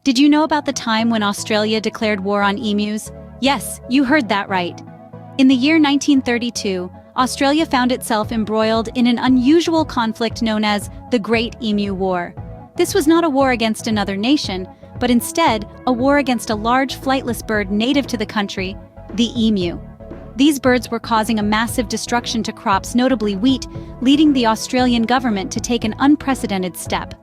Did you know about the time when Australia declared war on emus? Yes, you heard that right. In the year 1932, Australia found itself embroiled in an unusual conflict known as the Great Emu War. This was not a war against another nation, but instead a war against a large flightless bird native to the country, the emu. These birds were causing a massive destruction to crops, notably wheat, leading the Australian government to take an unprecedented step.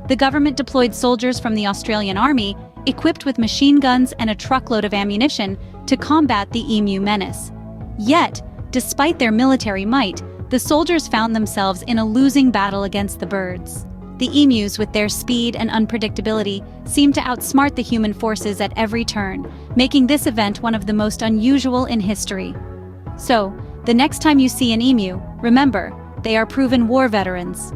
The government deployed soldiers from the Australian Army, equipped with machine guns and a truckload of ammunition, to combat the emu menace. Yet, despite their military might, the soldiers found themselves in a losing battle against the birds. The emus, with their speed and unpredictability, seemed to outsmart the human forces at every turn, making this event one of the most unusual in history. So, the next time you see an emu, remember, they are proven war veterans.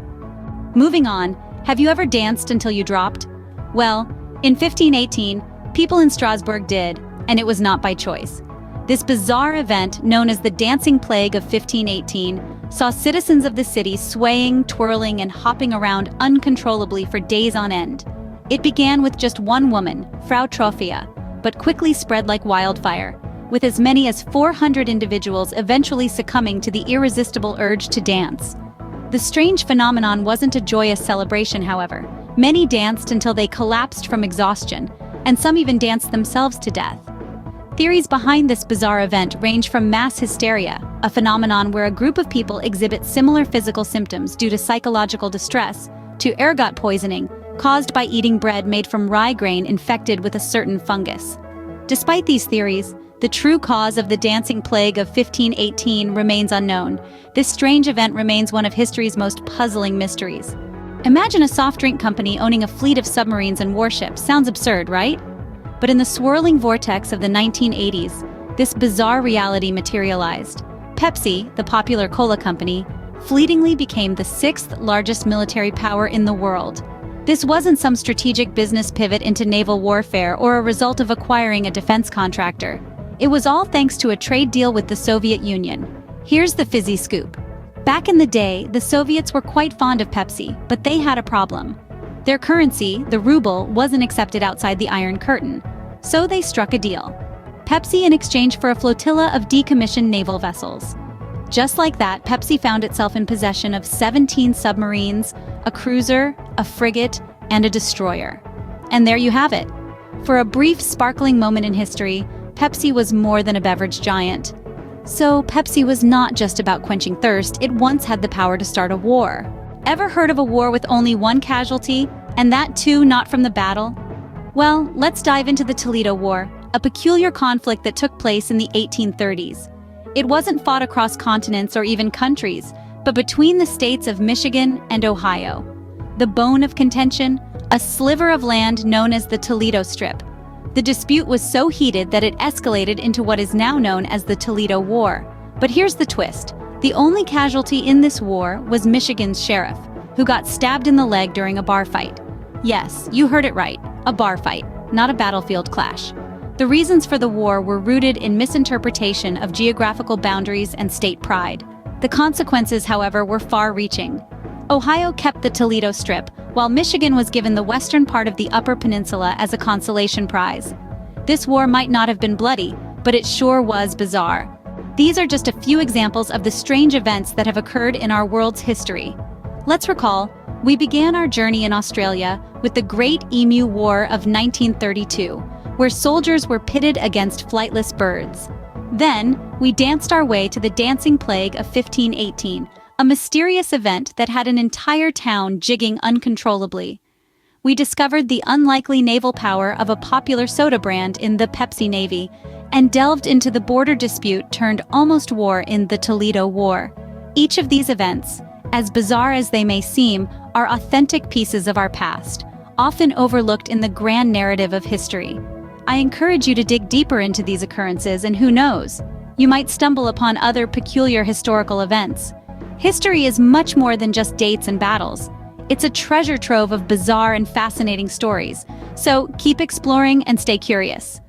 Moving on, have you ever danced until you dropped? Well, in 1518, people in Strasbourg did, and it was not by choice. This bizarre event, known as the Dancing Plague of 1518, saw citizens of the city swaying, twirling, and hopping around uncontrollably for days on end. It began with just one woman, Frau Trophia, but quickly spread like wildfire, with as many as 400 individuals eventually succumbing to the irresistible urge to dance. The strange phenomenon wasn't a joyous celebration, however. Many danced until they collapsed from exhaustion, and some even danced themselves to death. Theories behind this bizarre event range from mass hysteria, a phenomenon where a group of people exhibit similar physical symptoms due to psychological distress, to ergot poisoning, caused by eating bread made from rye grain infected with a certain fungus. Despite these theories, the true cause of the Dancing Plague of 1518 remains unknown. This strange event remains one of history's most puzzling mysteries. Imagine a soft drink company owning a fleet of submarines and warships. Sounds absurd, right? But in the swirling vortex of the 1980s, this bizarre reality materialized. Pepsi, the popular cola company, fleetingly became the sixth largest military power in the world. This wasn't some strategic business pivot into naval warfare or a result of acquiring a defense contractor. It was all thanks to a trade deal with the Soviet Union. Here's the fizzy scoop. Back in the day, the Soviets were quite fond of Pepsi, but they had a problem. Their currency, the ruble, wasn't accepted outside the Iron Curtain, so they struck a deal. Pepsi in exchange for a flotilla of decommissioned naval vessels. Just like that, Pepsi found itself in possession of 17 submarines, a cruiser, a frigate, and a destroyer. And there you have it. For a brief, sparkling moment in history, Pepsi was more than a beverage giant. So Pepsi was not just about quenching thirst, it once had the power to start a war. Ever heard of a war with only one casualty, and that too not from the battle? Well, let's dive into the Toledo War, a peculiar conflict that took place in the 1830s. It wasn't fought across continents or even countries, but between the states of Michigan and Ohio. The bone of contention, a sliver of land known as the Toledo Strip. The dispute was so heated that it escalated into what is now known as the Toledo War. But here's the twist. The only casualty in this war was Michigan's sheriff, who got stabbed in the leg during a bar fight. Yes, you heard it right, a bar fight, not a battlefield clash. The reasons for the war were rooted in misinterpretation of geographical boundaries and state pride. The consequences, however, were far-reaching. Ohio kept the Toledo Strip, while Michigan was given the western part of the Upper Peninsula as a consolation prize. This war might not have been bloody, but it sure was bizarre. These are just a few examples of the strange events that have occurred in our world's history. Let's recall, we began our journey in Australia with the Great Emu War of 1932, where soldiers were pitted against flightless birds. Then, we danced our way to the Dancing Plague of 1518, a mysterious event that had an entire town jigging uncontrollably. We discovered the unlikely naval power of a popular soda brand in the Pepsi Navy, and delved into the border dispute turned almost war in the Toledo War. Each of these events, as bizarre as they may seem, are authentic pieces of our past, often overlooked in the grand narrative of history. I encourage you to dig deeper into these occurrences, and who knows, you might stumble upon other peculiar historical events. History is much more than just dates and battles. It's a treasure trove of bizarre and fascinating stories, so keep exploring and stay curious.